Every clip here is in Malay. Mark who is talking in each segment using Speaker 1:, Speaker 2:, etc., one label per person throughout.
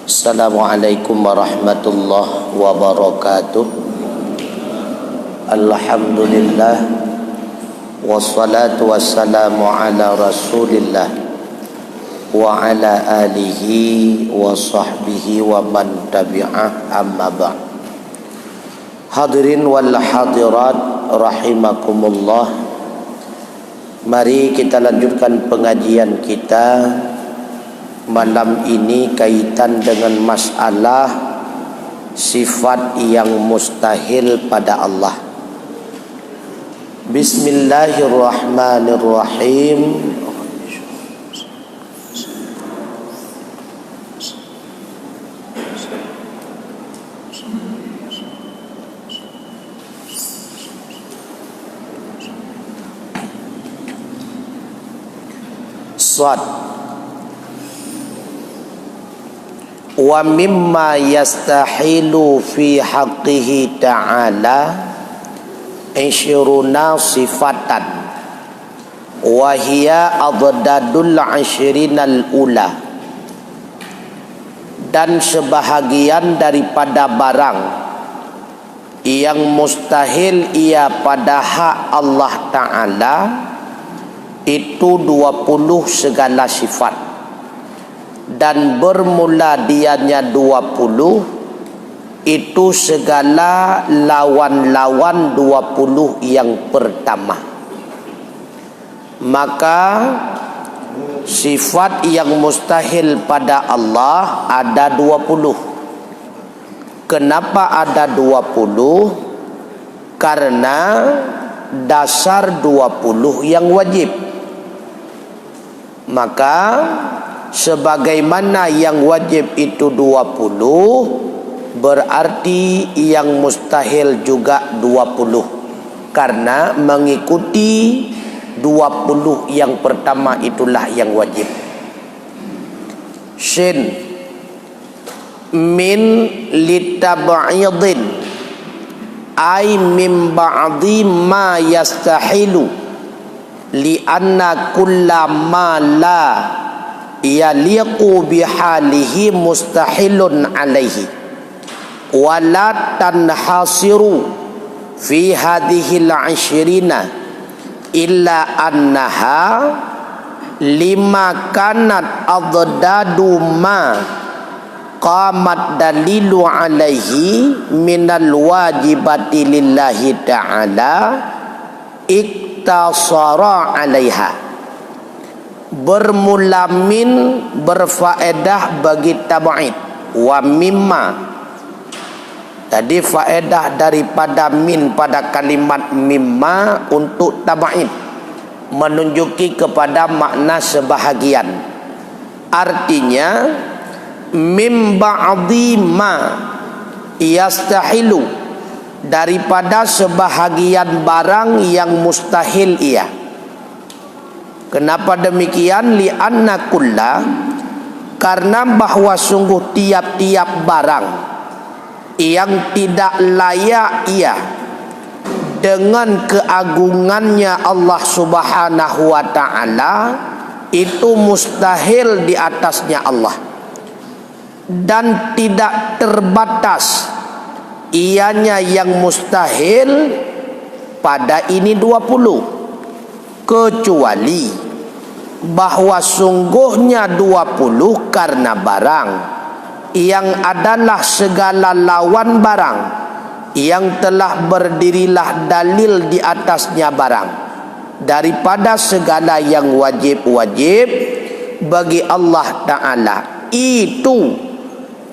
Speaker 1: Assalamualaikum warahmatullahi wabarakatuh. Alhamdulillah, wassalatu wassalamu ala rasulillah wa ala alihi wa sahbihi wa man tabi'ah, amma ba'd. Hadirin wal hadirat rahimakumullah. Mari kita lanjutkan pengajian kita malam ini kaitan dengan masalah sifat yang mustahil pada Allah. Bismillahirrahmanirrahim. Shad. Wa mimma yastahilu fi haqqihi ta'ala isyruna sifatan wa hiya adadul ashrinal ula. Dan sebahagian daripada barang yang mustahil ia pada hak Allah Ta'ala itu 20 segala sifat. Dan bermula dianya 20 itu segala lawan-lawan 20 yang pertama. Maka sifat yang mustahil pada Allah ada 20. Kenapa ada 20? Karena dasar 20 yang wajib. Maka sebagaimana yang wajib itu 20, berarti yang mustahil juga 20. Karena mengikuti 20 yang pertama itulah yang wajib. Shin min litab'idin ay min ba'di ma yastahilu li anna kullama la yaliqu bihalihi mustahilun alaihi wala tanhasiru fi hadhil ashrina illa annaha lima kanat adadadu ma qamat dalilu alaihi minal wajibati lillahi ta'ala iktasara alaiha. Bermula min berfaedah bagi tab'id. Wa mimma, tadi faedah daripada min pada kalimat mimma untuk tab'id, menunjuki kepada makna sebahagian. Artinya mim ba'di ma yastahilu, daripada sebahagian barang yang mustahil ia. Kenapa demikian? Li'anna kulla, karena bahwa sungguh tiap-tiap barang yang tidak layak ia dengan keagungannya Allah Subhanahu wa ta'ala itu mustahil di atasnya Allah. Dan tidak terbatas ianya yang mustahil pada ini 20, kecuali bahwa sungguhnya 20 karena barang yang adalah segala lawan barang yang telah berdirilah dalil di atasnya barang daripada segala yang wajib-wajib bagi Allah Ta'ala itu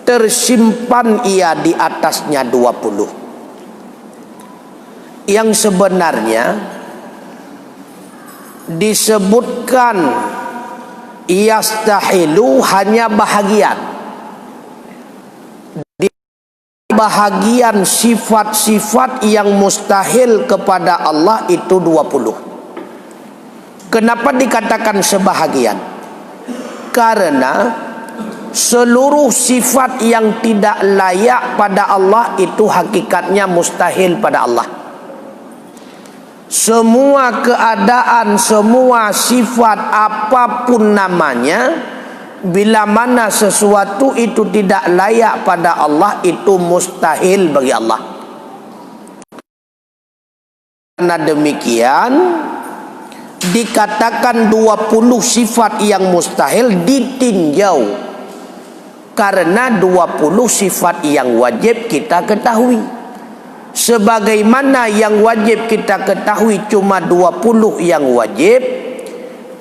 Speaker 1: tersimpan ia di atasnya 20. Yang sebenarnya disebutkan yastahilu hanya bahagian. Di bahagian sifat-sifat yang mustahil kepada Allah itu 20. Kenapa dikatakan sebahagian? Karena seluruh sifat yang tidak layak pada Allah itu hakikatnya mustahil pada Allah. Semua keadaan, semua sifat apapun namanya bila mana sesuatu itu tidak layak pada Allah, itu mustahil bagi Allah. Karena demikian dikatakan 20 sifat yang mustahil ditinjau, karena 20 sifat yang wajib kita ketahui. Sebagaimana yang wajib kita ketahui cuma 20 yang wajib,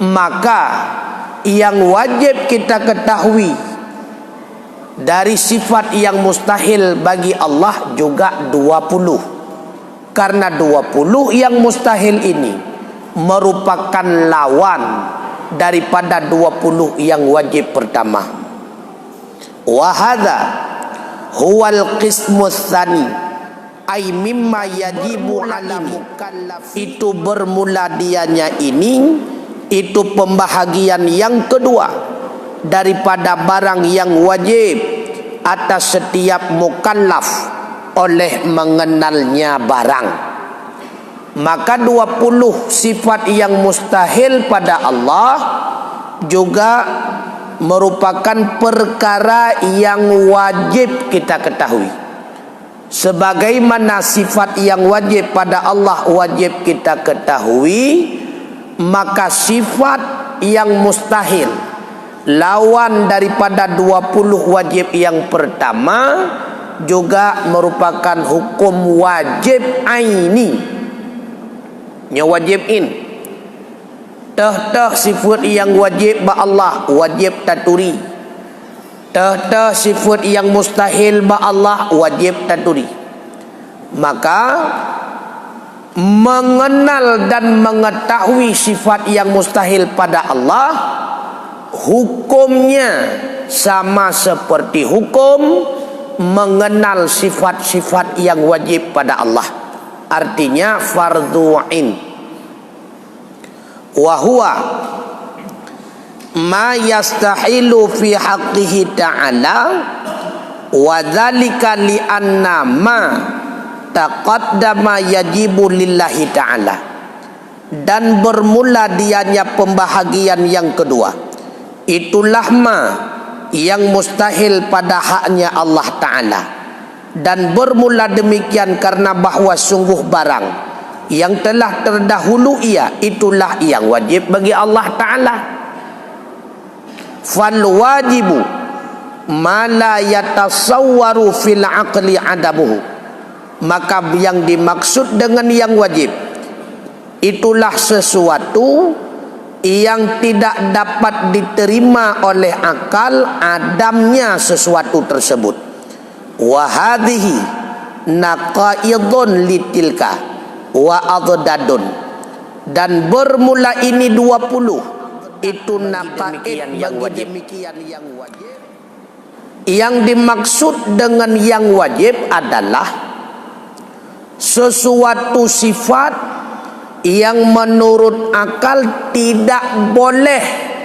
Speaker 1: maka yang wajib kita ketahui dari sifat yang mustahil bagi Allah juga 20. Karena 20 yang mustahil ini merupakan lawan daripada 20 yang wajib pertama. Wa hadza huwal qismus tsani, ay mimma yajibu 'ala mukallaf. Itu bermula dianya ini, itu pembahagian yang kedua daripada barang yang wajib atas setiap mukallaf oleh mengenalnya barang. Maka 20 sifat yang mustahil pada Allah juga merupakan perkara yang wajib kita ketahui. Sebagaimana sifat yang wajib pada Allah wajib kita ketahui, maka sifat yang mustahil, lawan daripada 20 wajib yang pertama, juga merupakan hukum wajib aini. Nya wajib in. Tah sifat yang wajib ba Allah wajib taturi. Tah sifat yang mustahil ba Allah wajib taturi. Maka mengenal dan mengetahui sifat yang mustahil pada Allah, hukumnya sama seperti hukum mengenal sifat-sifat yang wajib pada Allah. Artinya fardhu ain. Wa huwa ma yastahilu fi haqqihi ta'ala, wa dzalika li anna ma taqaddama yajibu lillahi ta'ala. Dan bermula dianya pembahagian yang kedua, itulah ma yang mustahil pada haknya Allah Ta'ala. Dan bermula demikian karena bahawa sungguh barang yang telah terdahulu itulah yang wajib bagi Allah Ta'ala. Fal wajibu ma la yatasawwaru fil aqli adamuhu. Maka yang dimaksud dengan yang wajib, itulah sesuatu yang tidak dapat diterima oleh akal adamnya sesuatu tersebut. Wa hadhihi naqaidun litilka wa adadun. Dan bermula ini 20, itu naqaid yang wajib. Yang wajib, yang dimaksud dengan yang wajib adalah sesuatu sifat yang menurut akal tidak boleh,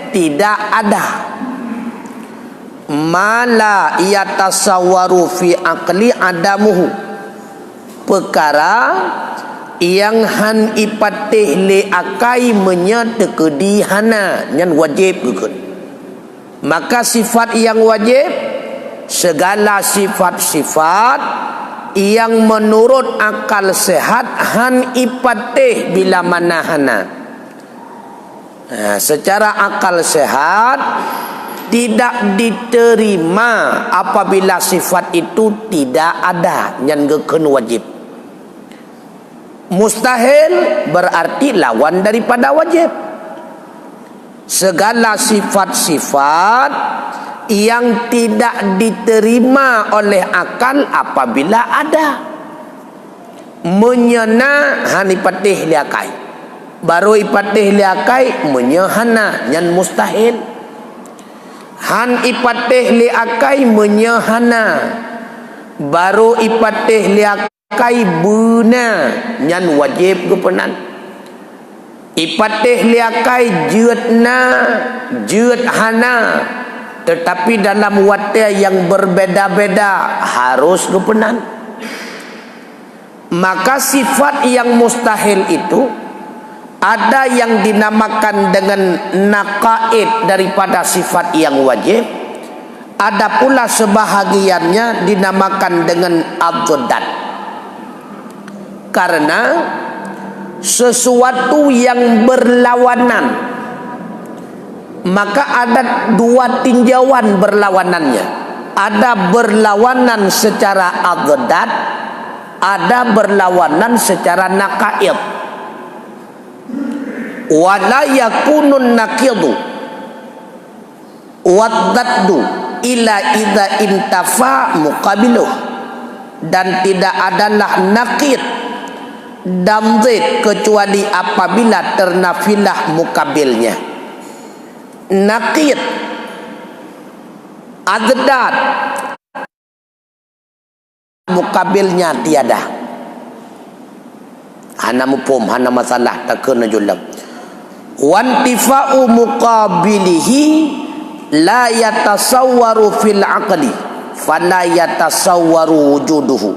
Speaker 1: tidak ada. Mala yatasawwaru fi aqli adamuhu, perkara yang han ipatih le akai menyetekedi hana nyan wajib gugun. Maka sifat yang wajib, segala sifat-sifat yang menurut akal sehat han ipatih bila mana hana. Secara akal sehat tidak diterima apabila sifat itu tidak ada yang geken wajib. Mustahil berarti lawan daripada wajib. Segala sifat-sifat yang tidak diterima oleh akal apabila ada, menyena han ipatih liakai, baru ipatih liakai menyehana yang mustahil. Han ipatih liakai menyehana, baru ipatih liakai buna yang wajib gupenan. Ipatih liakai jeutna jeuthana, tetapi dalam wata yang berbeda-beda harus gupenan. Maka sifat yang mustahil itu Ada yang dinamakan dengan naqaid daripada sifat yang wajib. Ada pula sebahagiannya dinamakan dengan adzadat. Karena sesuatu yang berlawanan, maka ada dua tinjauan berlawanannya. Ada berlawanan secara adzadat, ada berlawanan secara naqaid. Wala yakunun naqidu waddaddu ila idza intafa muqabiluh. Dan tidak adalah naqid dan zid kecuali apabila ternafilah mukabilnya. Naqid, adad, mukabilnya tiada. Hana mufhum, hana masalah, tak kena julam. Wantifa'u muqabilihi la yatasawwaru fil aqli fala yatasawwaru wujuduhu.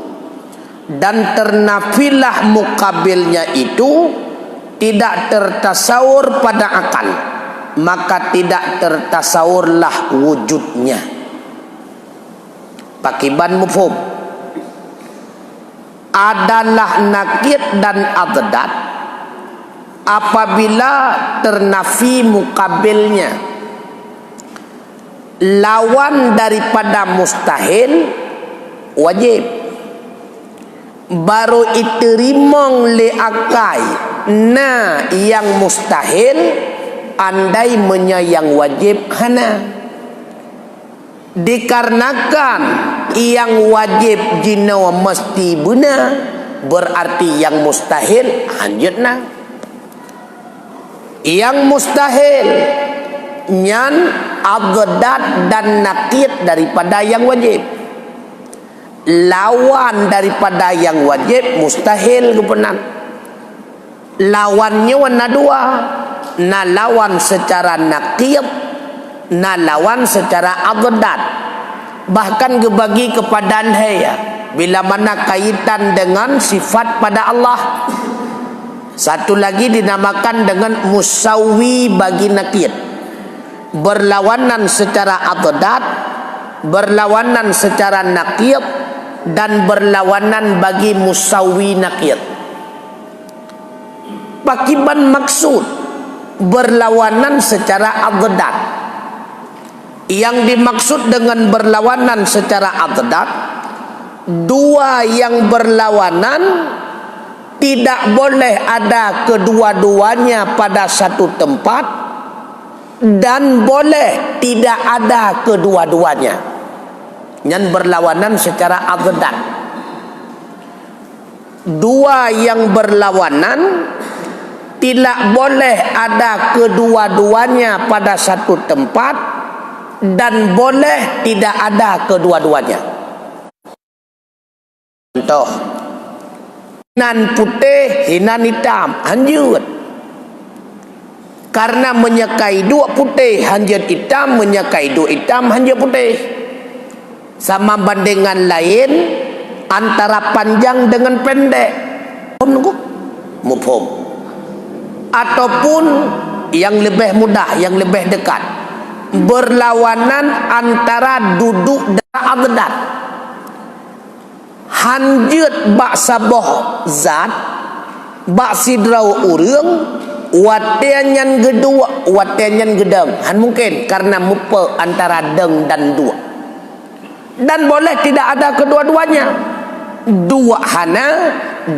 Speaker 1: Dan ternafilah mukabilnya itu tidak tertasawur pada akal, maka tidak tertasawurlah wujudnya. Pakiban mufhum. Adalah nakid dan adad apabila ternafi mukabilnya. Lawan daripada mustahil wajib. Baru iterimong le akai na yang mustahil andai menyayang wajib hana. Dikarenakan yang wajib jina mesti benar, berarti yang mustahil hanjutna. Yang mustahil nyan adad dan naqid daripada yang wajib. Lawan daripada yang wajib mustahil kebenan. Lawannya warna dua. Na lawan secara naqid, na lawan secara adad. Bahkan gebagi kepada ya, bila mana kaitan dengan sifat pada Allah. Satu lagi dinamakan dengan musawwi bagi naqid. Berlawanan secara adad, berlawanan secara naqid, dan berlawanan bagi musawwi naqid. Pakiban maksud berlawanan secara adad. Yang dimaksud dengan berlawanan secara adad, dua yang berlawanan tidak boleh ada kedua-duanya pada satu tempat, dan boleh tidak ada kedua-duanya. Yang berlawanan secara adad. Dua yang berlawanan tidak boleh ada kedua-duanya pada satu tempat, dan boleh tidak ada kedua-duanya. Contoh, hinan putih, hinan hitam, hanjut. Karena menyekai dua putih, hanjut hitam, menyekai dua hitam, hanjut putih. Sama bandingan lain antara panjang dengan pendek. Mufhum. Ataupun yang lebih mudah, yang lebih dekat. Berlawanan antara duduk dan adad. Hanjut bak saboh zat, bak sidrau urang, watenyan gedua, watenyan gedang. Han mungkin karena mupa antara deng dan dua. Dan boleh tidak ada kedua-duanya. Dua hana,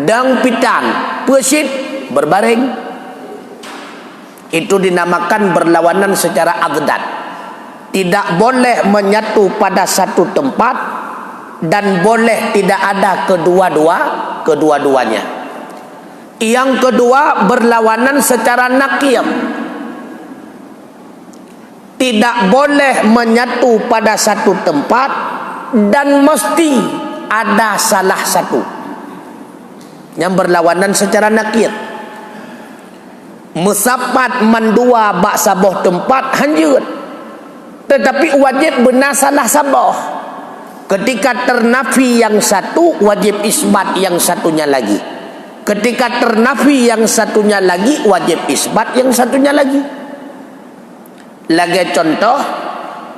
Speaker 1: dang pitan, pesit berbaring. Itu dinamakan berlawanan secara adad. Tidak boleh menyatu pada satu tempat, dan boleh tidak ada kedua-duanya. Yang kedua berlawanan secara naqid. Tidak boleh menyatu pada satu tempat, dan mesti ada salah satu. Yang berlawanan secara naqid. Musapat mandua bak saboh tempat hanjut. Tetapi wajib benar salah saboh. Ketika ternafi yang satu, wajib isbat yang satunya lagi. Ketika ternafi yang satunya lagi, wajib isbat yang satunya lagi. Lagi contoh,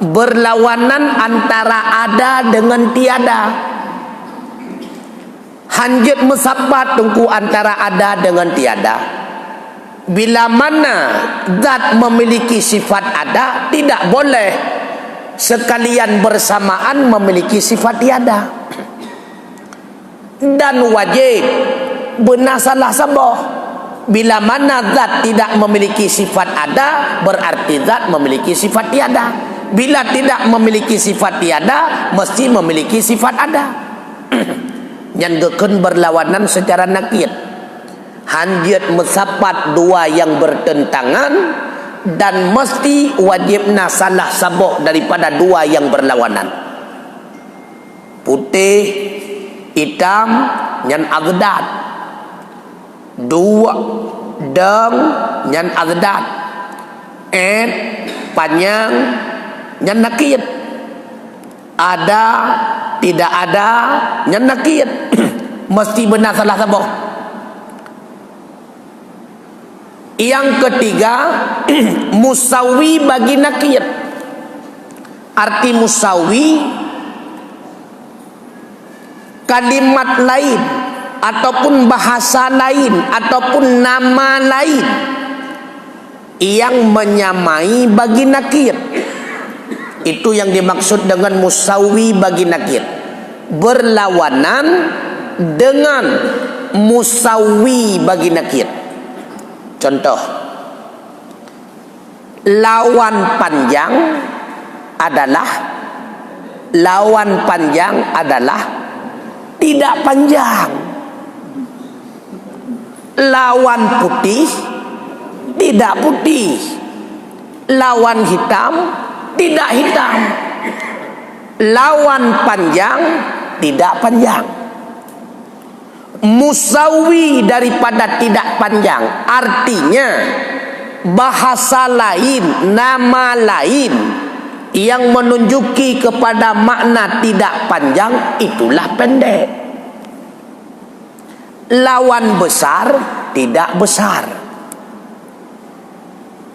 Speaker 1: berlawanan antara ada dengan tiada. Hanjit mesapat tungku antara ada dengan tiada. Bila mana zat memiliki sifat ada, tidak boleh sekalian bersamaan memiliki sifat tiada. Dan wajib benar salah sabah. Bila mana zat tidak memiliki sifat ada, berarti zat memiliki sifat tiada. Bila tidak memiliki sifat tiada, mesti memiliki sifat ada. Yang gekun berlawanan secara nakid. Hanjit mesapat dua yang bertentangan, dan mesti wajibna salah sabuk daripada dua yang berlawanan. Putih, hitam, nyan agdat. Dua deng nyan agdat. Panjang nyan nakid. Ada, tidak ada, nyan nakid. Mesti benar salah sabuk. Yang ketiga, musawi bagi nakid. Arti musawi, kalimat lain ataupun bahasa lain ataupun nama lain yang menyamai bagi nakid. Itu yang dimaksud dengan musawi bagi nakid. Berlawanan dengan musawi bagi nakid. Contoh, lawan panjang adalah tidak panjang. Lawan putih tidak putih. Lawan hitam tidak hitam. Lawan panjang tidak panjang. Musawi daripada tidak panjang, artinya bahasa lain, nama lain yang menunjuki kepada makna tidak panjang, itulah pendek. Lawan besar tidak besar.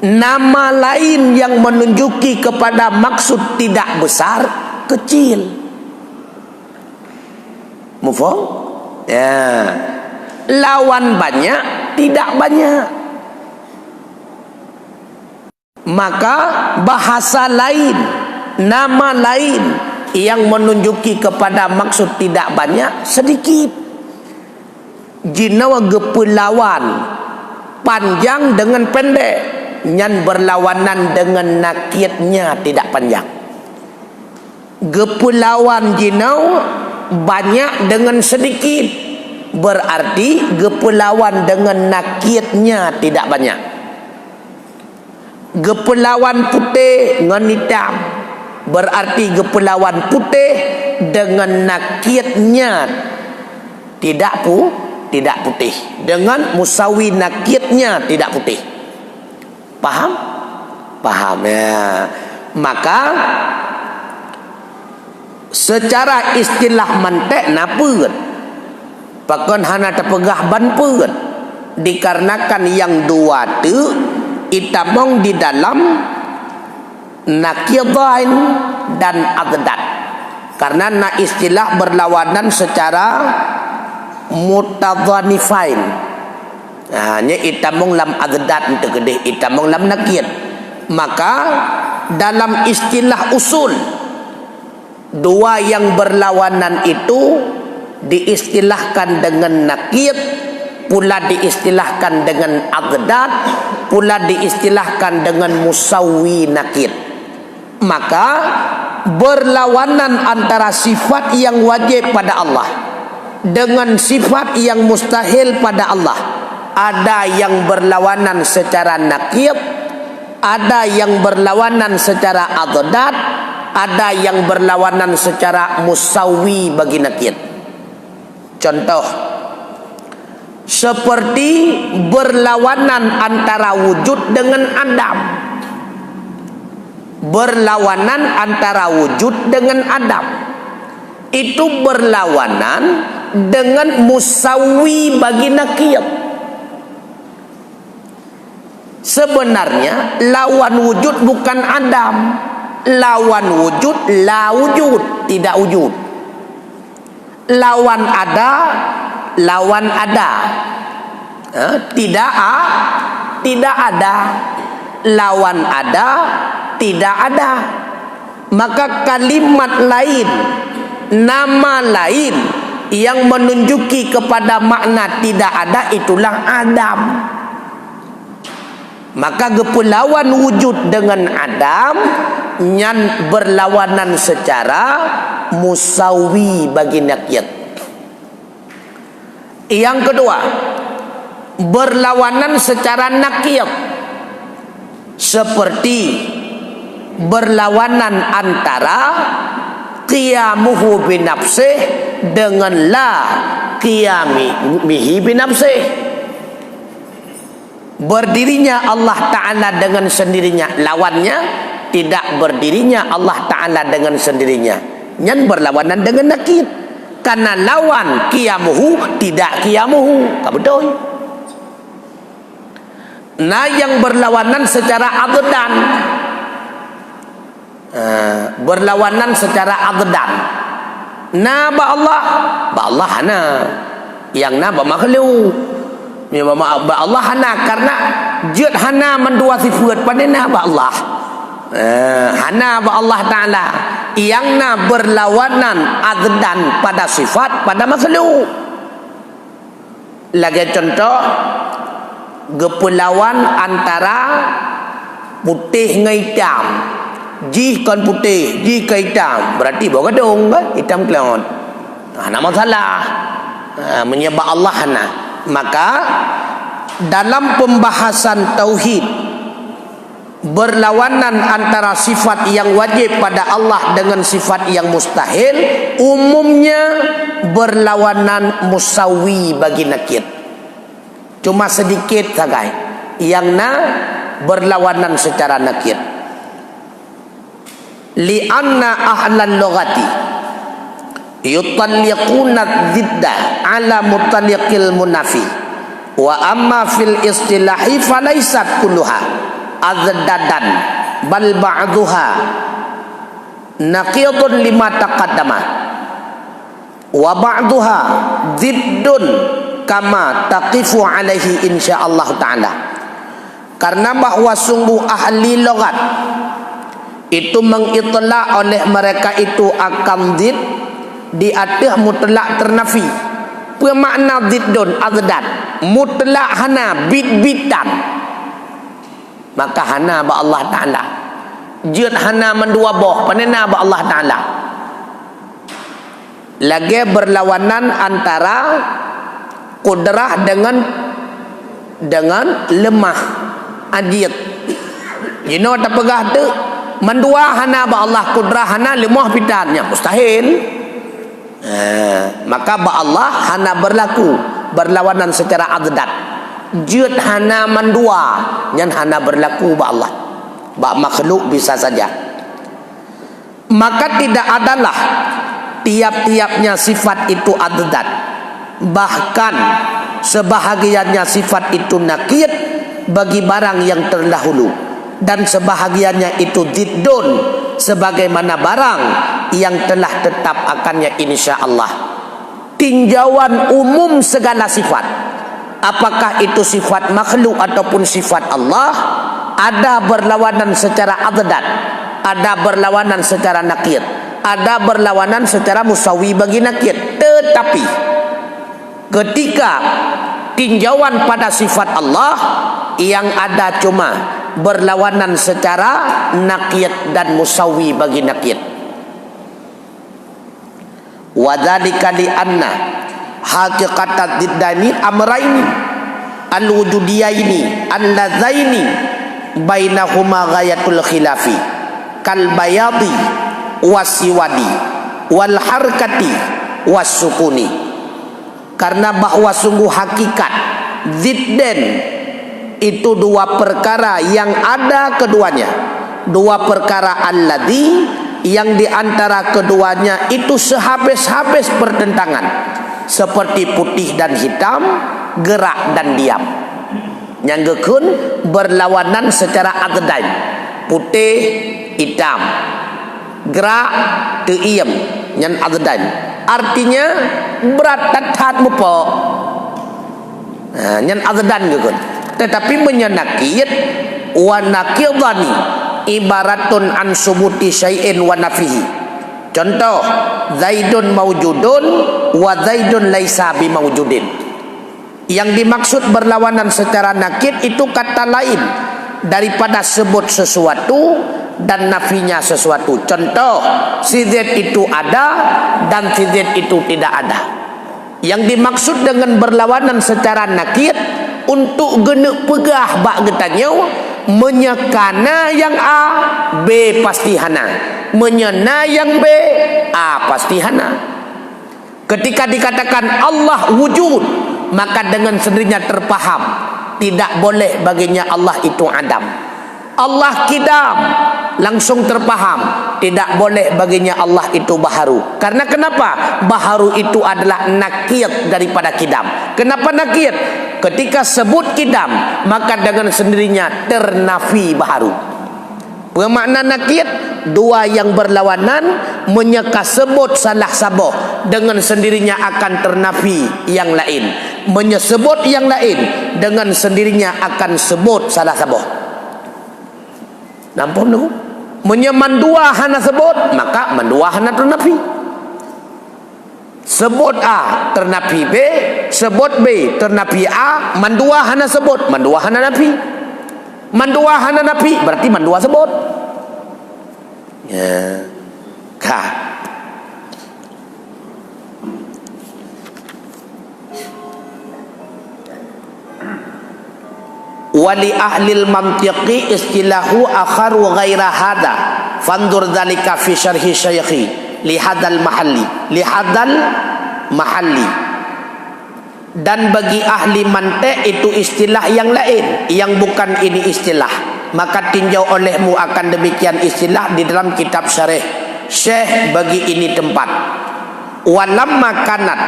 Speaker 1: Nama lain yang menunjuki kepada maksud tidak besar, kecil. Move on. Ya. Lawan banyak tidak banyak. Maka bahasa lain, nama lain yang menunjuki kepada maksud tidak banyak, sedikit. Jinawa gepelawan panjang dengan pendek, nyan berlawanan dengan nakidnya tidak panjang. Gepelawan jinau banyak dengan sedikit, berarti gepelawan dengan nakidnya tidak banyak. Gepelawan putih dengan hitam, berarti gepelawan putih dengan nakidnya tidak putih, dengan musawi nakidnya tidak putih. Paham? Paham ya. Maka secara istilah mantek napun pakon hana terpegah ban pun, dikarenakan yang dua tu itamong di dalam nakidain dan agdat. Karena na istilah berlawanan secara mutadzanifain. Hanya itamong lam agdat untuk gede, itamong lam nakid. Maka dalam istilah usul, dua yang berlawanan itu diistilahkan dengan nakid, pula diistilahkan dengan agdat, pula diistilahkan dengan musawi nakid. Maka berlawanan antara sifat yang wajib pada Allah dengan sifat yang mustahil pada Allah. Ada yang berlawanan secara nakid, ada yang berlawanan secara agdat, ada yang berlawanan secara musawi bagi nakid. Contoh, seperti berlawanan antara wujud dengan adam. Berlawanan antara wujud dengan adam. Itu berlawanan dengan musawi bagi nakiyat. Sebenarnya lawan wujud bukan adam. Lawan wujud la wujud, tidak wujud. Lawan ada, lawan ada. Tidak ada. Lawan ada, tidak ada. Maka kalimat lain, nama lain yang menunjuki kepada makna tidak ada, itulah adam. Maka gepulawan wujud dengan adam nyan berlawanan secara musawi bagi nakiyat. Yang kedua, berlawanan secara nakiyat, seperti berlawanan antara qiyamuhu binafsih dengan la qiyamihi binafsih. Berdirinya Allah Ta'ala dengan sendirinya, lawannya tidak berdirinya Allah Ta'ala dengan sendirinya. Yang berlawanan dengan nakid. Karena lawan qiyamuhu tidak qiyamuhu. Tak betul. Nah, yang berlawanan secara addan. Berlawanan secara addan. Nah, ba Allah hana. Yang na ba makhluk. Ya ba Allah hana karena jut hana mendua sifat padana ba Allah. Hana ba Allah Ta'ala yang na berlawanan addan pada sifat pada makhluk. Lagi contoh gepulawan antara putih dengan hitam. Ji kan putih, ji ke hitam, berarti bawa gedung kan? Hitam kelon. Hana masalah. Menyebab Allah hana. Maka dalam pembahasan tauhid, berlawanan antara sifat yang wajib pada Allah dengan sifat yang mustahil, umumnya berlawanan musawi bagi nakid. Cuma sedikit saja yang na berlawanan secara nakid. Li'anna ahlal lughati yutalliquna dzidda ala mutalliqil munafi wa amma fil istilahi falaisat kulluha azdadan bal ba'duha naqidun lima taqaddama wa ba'duha ziddun kama taqifu alaihi insyaallah ta'ala. Karena bahwa sungguh ahli logat itu mengitlaq oleh mereka itu akan zid di atas mutlak ternafi. Bermakna ziddun azdan, mutlak hana bid-bidan. Maka hana ba Allah Ta'ala. Jud hana mendua boh panena ba Allah Ta'ala. Lagi berlawanan antara kudrah dengan lemah adiyat. You know tak pegah tu mendua hana ba Allah kudrah hana lemah bidannya mustahil. Maka ba Allah hana berlaku berlawanan secara adad. Jud hana mendua yang hana berlaku ba Allah. Ba makhluk bisa saja. Maka tidak adalah tiap-tiapnya sifat itu adad. Bahkan sebahagiannya sifat itu nakid bagi barang yang terdahulu, dan sebahagiannya itu ziddun sebagaimana barang yang telah tetap akannya insyaallah. Tinjauan umum segala sifat, apakah itu sifat makhluk ataupun sifat Allah, ada berlawanan secara adad, ada berlawanan secara nakid, ada berlawanan secara musawi bagi nakid. Tetapi ketika tinjauan pada sifat Allah, yang ada cuma berlawanan secara nakid dan musawi bagi nakid. Wadzalika li anna haqiqatat diddani amraini al-wujudiyaini allazaini bainahuma ghayatul khilafi kal bayadi wasiwadi wal harkati wasukuni. Karena bahwa sungguh hakikat zidden itu dua perkara yang ada keduanya, dua perkara alladzi yang diantara keduanya itu sehabis-habis pertentangan, seperti putih dan hitam, gerak dan diam. Yang gekun berlawanan secara addain. Putih, hitam, gerak, diam, yang addain. Artinya berat tatat mupo. Yang addain gekun. Tetapi menyenakit wa nakidani ibaratun an subuti syai'in wa nafihi. Contoh, Zaidun maujudun wa Zaidun laisa bimaujudin. Yang dimaksud berlawanan secara nakid itu kata lain daripada sebut sesuatu dan nafinya sesuatu. Contoh, si Z itu ada dan si Z itu tidak ada. Yang dimaksud dengan berlawanan secara nakid untuk genek pegah bak getanya, menyekana yang A, B pasti hana. Menyena yang B, A pasti hana. Ketika dikatakan Allah wujud, maka dengan sendirinya terpaham tidak boleh baginya Allah itu adam. Allah kidam, langsung terpaham tidak boleh baginya Allah itu baharu. Karena kenapa? Baharu itu adalah nakir daripada kidam. Kenapa nakir? Ketika sebut kidam, maka dengan sendirinya ternafi baharu. Bermakna nakir, dua yang berlawanan, menyeka sebut salah saboh, dengan sendirinya akan ternafi yang lain. Menyebut yang lain, dengan sendirinya akan sebut salah saboh. Nampak tu? Menyeman dua hana sebut, maka mendua hana ternafi. Sebut A ternafi B, sebut B ternafi A, mandua hana sebut, mandua hana nafi. Mandua hana nafi berarti mandua sebut. Ya. Kah. Wali ahlil mantiqi istilahu akharu ghaira hada fandur dzalika fi syarhi syaikhi lihadal mahalli. Dan bagi ahli mantik itu istilah yang lain yang bukan ini istilah, maka tinjau olehmu akan demikian istilah di dalam kitab syarih Syekh bagi ini tempat. Walamma kanat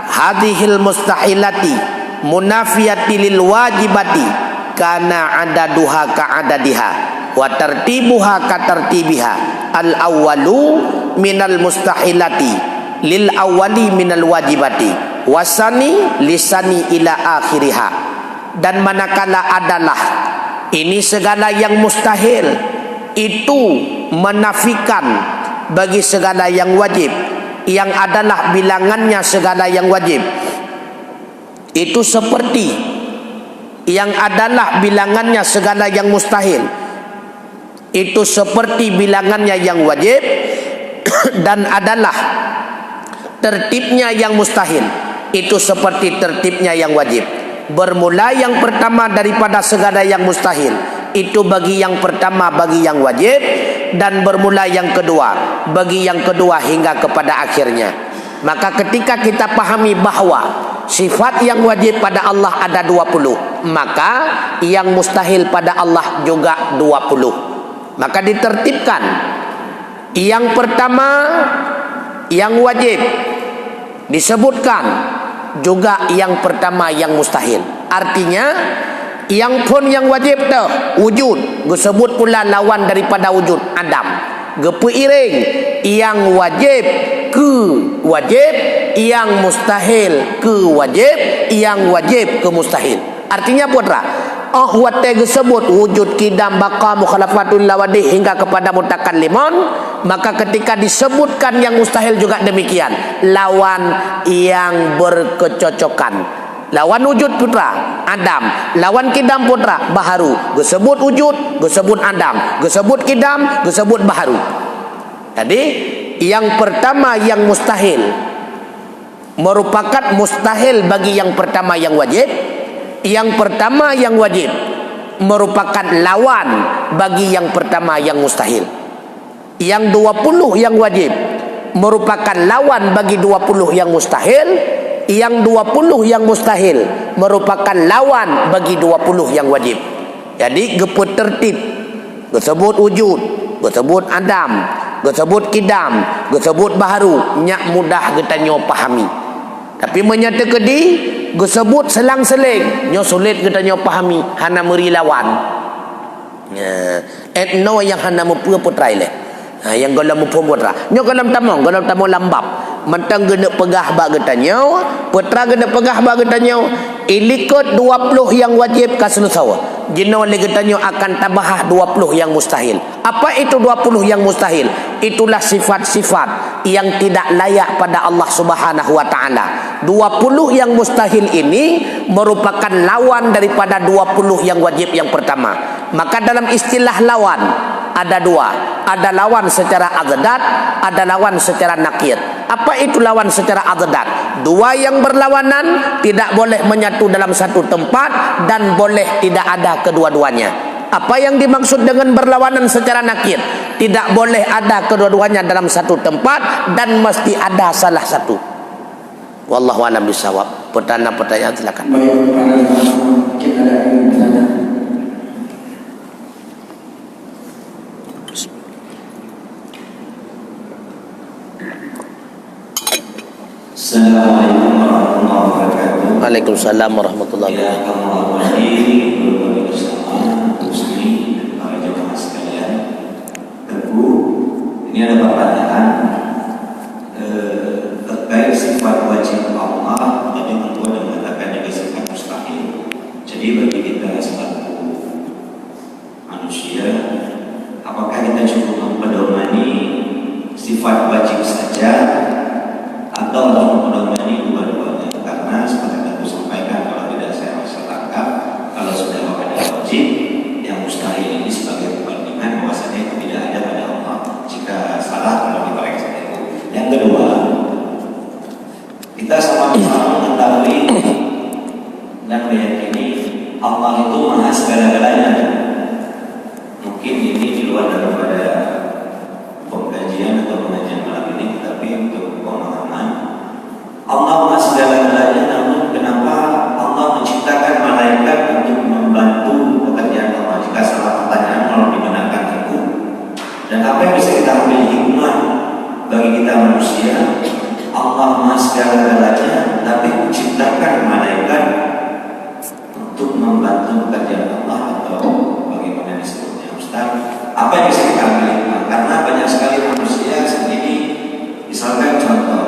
Speaker 1: hadhil mustahilati munafiyati lil wajibati kana adaduha ka adadiha wa tartibuha ka tartibiha al awwalu minal mustahilati lil awwali minal wajibati wasani lisani ila akhiriha. Dan manakala adalah ini segala yang mustahil itu menafikan bagi segala yang wajib, yang adalah bilangannya segala yang wajib, itu seperti yang adalah bilangannya segala yang mustahil, itu seperti bilangannya yang wajib dan adalah tertibnya yang mustahil, itu seperti tertibnya yang wajib. Bermula yang pertama daripada segala yang mustahil, itu bagi yang pertama bagi yang wajib, dan bermula yang kedua bagi yang kedua hingga kepada akhirnya. Maka ketika kita pahami bahawa sifat yang wajib pada Allah ada 20, maka yang mustahil pada Allah juga 20. Maka ditertibkan yang pertama yang wajib, disebutkan juga yang pertama yang mustahil. Artinya yang pun yang wajib tu wujud, disebut pula lawan daripada wujud Adam. Gepeiring yang wajib ke wajib, yang mustahil ke wajib, yang wajib ke mustahil. Artinya putra ahwate disebut wujud kidam baqa mukhalafatul lawadi hingga kepada mutakallimun, maka ketika disebutkan yang mustahil juga demikian, lawan yang berkecocokan. Lawan wujud putra Adam, lawan kidam putra baharu. Disebut wujud, disebut Adam, disebut kidam, disebut baharu. Jadi yang pertama yang mustahil merupakan mustahil bagi yang pertama yang wajib. Yang pertama yang wajib merupakan lawan bagi yang pertama yang mustahil. Yang 20 yang wajib merupakan lawan bagi 20 yang mustahil. Yang 20 yang mustahil merupakan lawan bagi 20 yang wajib. Jadi geput tertib, disebut wujud, disebut Adam, disebut kidam, disebut baharu, nyak mudah kita nyo pahami. Tapi menyata kedi gesebut selang-seling nyo sulit kita nyo pahami hana meri lawan. Etno yang hana mupua putrai le. Yang golam mupua putra. Nyo golam tamong lambap. Mentang gena pegah bag kita nyo, putra gena pegah bag kita nyo. Ilikut 20 yang wajib kasulusawa. Jino le kita nyo akan tabahah 20 yang mustahil. Apa itu 20 yang mustahil? Itulah sifat-sifat yang tidak layak pada Allah Subhanahu wa taala. 20 yang mustahil ini merupakan lawan daripada 20 yang wajib yang pertama. Maka dalam istilah lawan ada dua. Ada lawan secara adad, ada lawan secara nakir. Apa itu lawan secara adad? Dua yang berlawanan tidak boleh menyatu dalam satu tempat dan boleh tidak ada kedua-duanya. Apa yang dimaksud dengan berlawanan secara nakir? Tidak boleh ada kedua-duanya dalam satu tempat dan mesti ada salah satu. Wallahu a'lam bishawab. Pertanyaan silakan.
Speaker 2: Mungkin ada yang bertanya.
Speaker 3: Assalamualaikum warahmatullahi wabarakatuh.
Speaker 1: Waalaikumsalam warahmatullahi wabarakatuh.
Speaker 3: Ini ada pertanyaan terkait sifat wajib Allah. Tadi tentu ada mengatakan juga sifat mustahil. Jadi bagi kita sebagai manusia, apakah kita cukup mempedomani sifat wajib saja atau harus mempedomani dua-duanya? Karena seperti yang aku sampaikan, kalau tidak saya rasa tangkap, kalau sudah ada wajib, yang mustahil ini sebagai perbandingan bahwasanya itu tidak ada pada Allah. Jika salah, kalau dikoreksi itu. Yang kedua, kita sama-sama mengetahui dan meyakini Allah itu maha segala-galanya. Mungkin ini di luar daripada pengkajian atau pengajian malam ini, tapi untuk pemahaman Allah maha segala-galanya. Namun kenapa Allah menciptakan malaikat untuk membantu pekerjaan Allah? Jika salah pertanyaan kalau dibenarkan itu, dan apa yang bisa kita ambil hikmah bagi kita manusia? Allah maha segala-galanya, tapi menciptakan malaikat untuk membantu pekerjaan Allah, atau bagaimana disebutnya Ustaz? Apa yang bisa kita ambil hikmah? Karena banyak sekali manusia sendiri, misalkan contoh,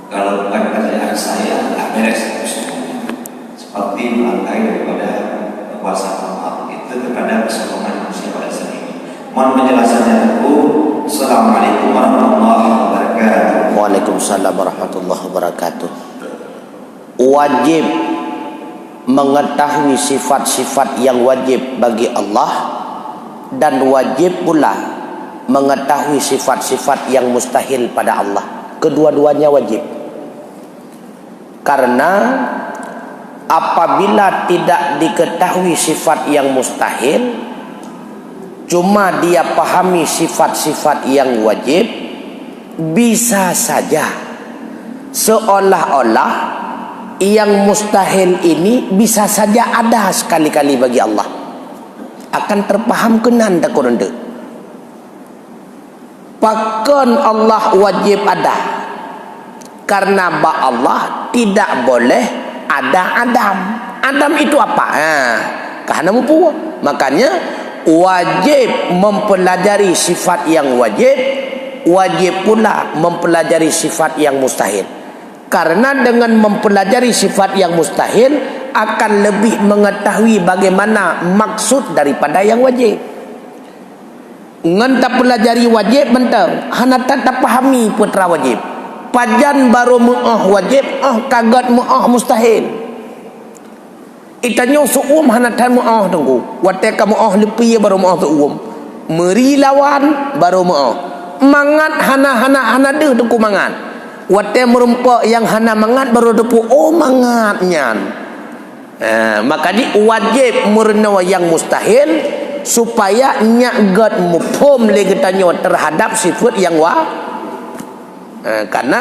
Speaker 3: kalau bukan kerjaan saya, tak beres semuanya. Seperti melangkai daripada kekuasaan Allah itu kepada kesombongan manusia pada saat ini. Mohon penjelasannya aku. Assalamualaikum warahmatullahi wabarakatuh.
Speaker 1: Waalaikumsalam warahmatullahi wabarakatuh. Wajib mengetahui sifat-sifat yang wajib bagi Allah, dan wajib pula mengetahui sifat-sifat yang mustahil pada Allah. Kedua-duanya wajib. Karena apabila tidak diketahui sifat yang mustahil, cuma dia pahami sifat-sifat yang wajib, bisa saja seolah-olah yang mustahil ini bisa saja ada sekali-kali bagi Allah. Akan terpaham kenan tak korenda. Pakon Allah wajib ada. Karena Allah tidak boleh ada Adam. Adam itu apa? Karena mempunyai. Makanya wajib mempelajari sifat yang wajib, wajib pula mempelajari sifat yang mustahil. Karena dengan mempelajari sifat yang mustahil akan lebih mengetahui bagaimana maksud daripada yang wajib. Ngan tak pelajari wajib mentang, hana tak pahami putra wajib. Pajan baru mu'ah wajib, kagat mu'ah mustahil. Itanya su'um hana tak mu'ah tunggu. Wateka mu'ah lepi baru mu'ah su'um. Meri lawan baru mu'ah. Mangat hana deh tunggu mangat. Wate merumpak yang hana mangat baru depu mangatnya. Maka di wajib murna yang mustahil supaya nyagat mufhum legetanyo terhadap sifat yang karena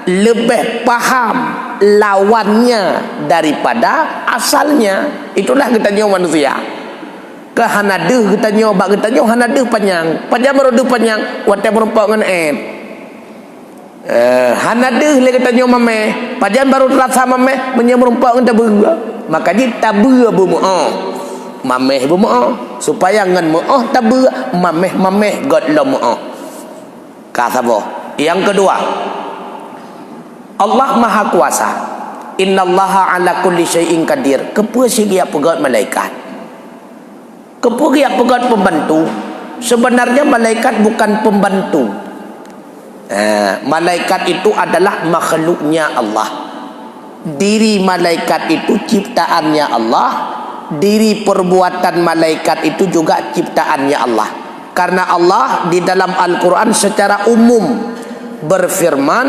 Speaker 1: lebih paham lawannya daripada asalnya. Itulah getanyo manusia. Ke hana deh getanyo bak getanyo hana deh panjang baru deh panjang wate merumpak ngan Hanadeh le katanya mameh, pajan baru terasa mameh menyemrumpak ngenda beura. Maka dia tabur bermo'ah. Mameh bermo'ah supaya ngan mo'ah tabur mameh god lo mo'ah. Kata apa? Yang kedua, Allah Maha Kuasa. Innallaha ala kulli syai'in qadir. Kepa siap pegat malaikat. Kepa siap pegat pembantu. Sebenarnya malaikat bukan pembantu. Malaikat itu adalah makhluknya Allah. Diri malaikat itu ciptaannya Allah. Diri perbuatan malaikat itu juga ciptaannya Allah. Karena Allah di dalam Al-Quran secara umum berfirman,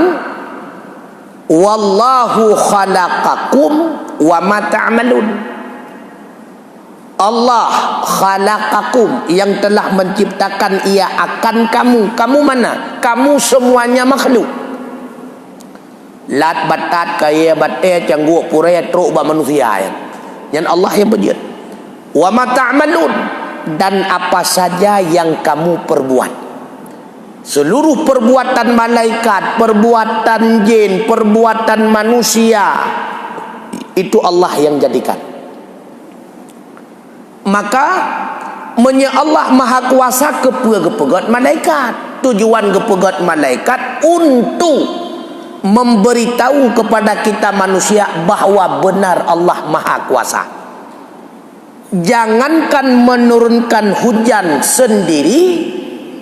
Speaker 1: wallahu khalaqakum wa ma ta'malun. Allah khalaqakum, yang telah menciptakan ia akan kamu. Kamu mana? Kamu semuanya makhluk. Lat batat kaya batai cangguk purai truk ba manusia yang Allah yang berjid. Wa ma ta'malun, dan apa saja yang kamu perbuat. Seluruh perbuatan malaikat, perbuatan jin, perbuatan manusia, itu Allah yang jadikan. Maka Allah Maha Kuasa kepegat malaikat. Tujuan kepegat malaikat untuk memberitahu kepada kita manusia bahawa benar Allah Maha Kuasa. Jangankan menurunkan hujan sendiri,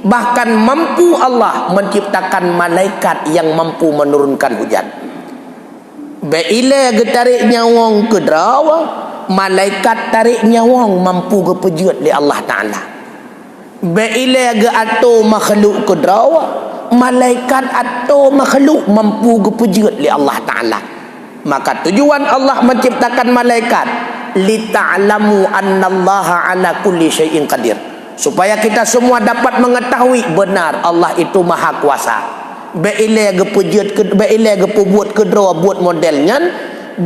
Speaker 1: bahkan mampu Allah menciptakan malaikat yang mampu menurunkan hujan. Bila tarik nyawang ke drawa, malaikat tarik nyawang mampu kepejut li Allah Ta'ala. Bila atau makhluk ke drawa, malaikat atau makhluk mampu kepejut li Allah Ta'ala. Maka tujuan Allah menciptakan malaikat, li ta'lamu annallaha ala kulli syai'in qadir, supaya kita semua dapat mengetahui benar Allah itu Maha Kuasa. Bila gepejut ke bila gepubuat kedua buat modelnya,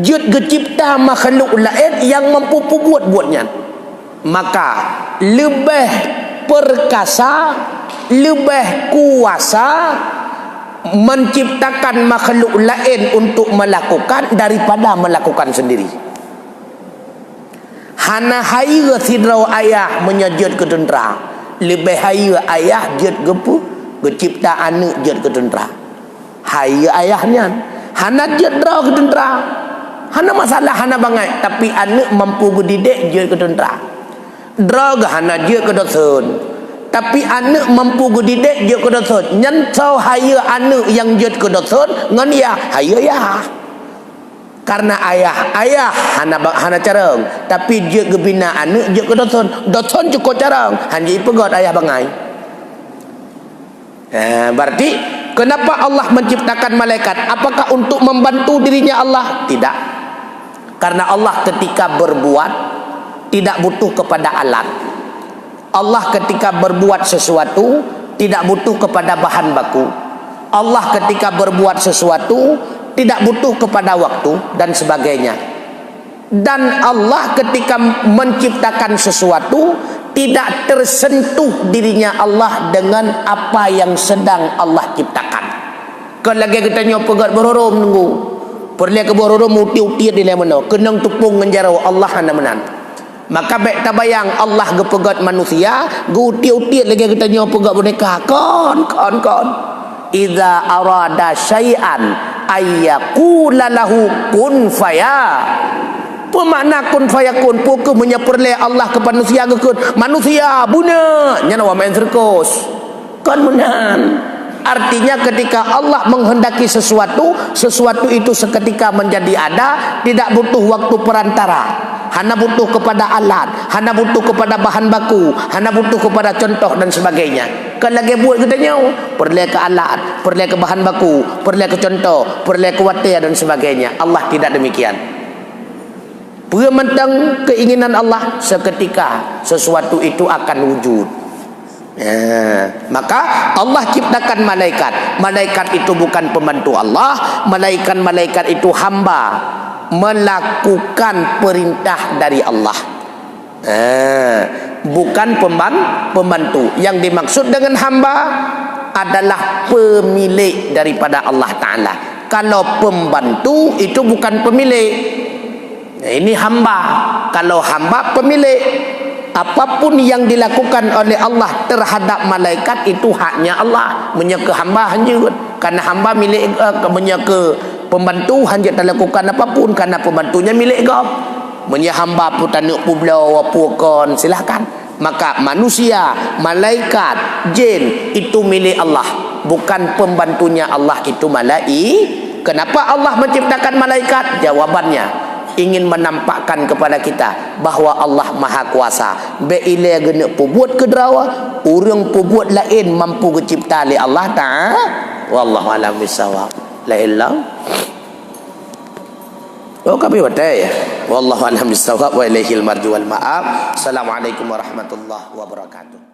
Speaker 1: jut gecipta makhluk lain yang mampu buat buatnya. Maka lebih perkasa, lebih kuasa menciptakan makhluk lain untuk melakukan daripada melakukan sendiri. Hana haira sidrau ayah menyajud ke tentera, lebih haira ayah jud gepu gecipta anak jud ke tentera. Haira ayahnya hana jud draw ke tentera, hana masalah hana bangai, tapi anak mampu didik jud ke tentera. Draw ke hana jud ke dosun, tapi anak mampu didik jud ke dosun. Nyantau haira anak yang jud ke dosun ngan ya haira ya. Karena ayah hana carang, tapi dia gebina anak dia ke doton cukup carang, hanya pegot ayah bangai. Berarti kenapa Allah menciptakan malaikat? Apakah untuk membantu dirinya Allah? Tidak. Karena Allah ketika berbuat tidak butuh kepada alat. Allah ketika berbuat sesuatu tidak butuh kepada bahan baku. Allah ketika berbuat sesuatu tidak butuh kepada waktu dan sebagainya. Dan Allah ketika menciptakan sesuatu tidak tersentuh dirinya Allah dengan apa yang sedang Allah ciptakan. Kan lagi kita nyopegat bororom nunggu. Perlu ke bororom uti-uti di lemano. Kenang tupung menjarau Allah hana menan. Maka baik tabayang Allah gepegat manusia, uti-uti lagi kita nyopegat boneka. Kon. Iza arada syai'an ayyakula lahu kun faya. Pemakna kun fayakun pukul menyeperleh Allah ke manusia gekun. Manusia buna nyana wa main sirkus. Kan menan. Artinya ketika Allah menghendaki sesuatu itu seketika menjadi ada, tidak butuh waktu perantara. Hana butuh kepada alat, hana butuh kepada bahan baku, hana butuh kepada contoh dan sebagainya. Kan lagi buat katanya, perlu ke alat, perlu ke bahan baku, perlu ke contoh, perlu ke watir dan sebagainya. Allah tidak demikian. Mentang keinginan Allah, seketika sesuatu itu akan wujud. Maka Allah ciptakan malaikat. Malaikat itu bukan pembantu Allah. Malaikat itu hamba melakukan perintah dari Allah, bukan pembantu. Yang dimaksud dengan hamba adalah pemilik daripada Allah Ta'ala. Kalau pembantu itu bukan pemilik. Ini hamba. Kalau hamba pemilik. Apapun yang dilakukan oleh Allah terhadap malaikat itu haknya Allah. Menyeka hamba hanya karena hamba milik menyeka pembantu hanya tak lakukan apapun karena pembantunya milik kau. Menyeka hamba pun tak nak pulau apa kon silahkan. Maka manusia, malaikat, jin itu milik Allah, bukan pembantunya Allah itu malaikat. Kenapa Allah menciptakan malaikat? Jawabannya ingin menampakkan kepada kita bahawa Allah Maha Kuasa. Bila gena perbuat kederawa, orang perbuat lain mampu dicipta oleh Allah Ta'ala. Wallahu a'lam bissawab. La ilaha. Oh kami batai ya. Wallahu a'lam bissawab wa ilaihil marji wal ma'ab. Assalamualaikum warahmatullahi wabarakatuh.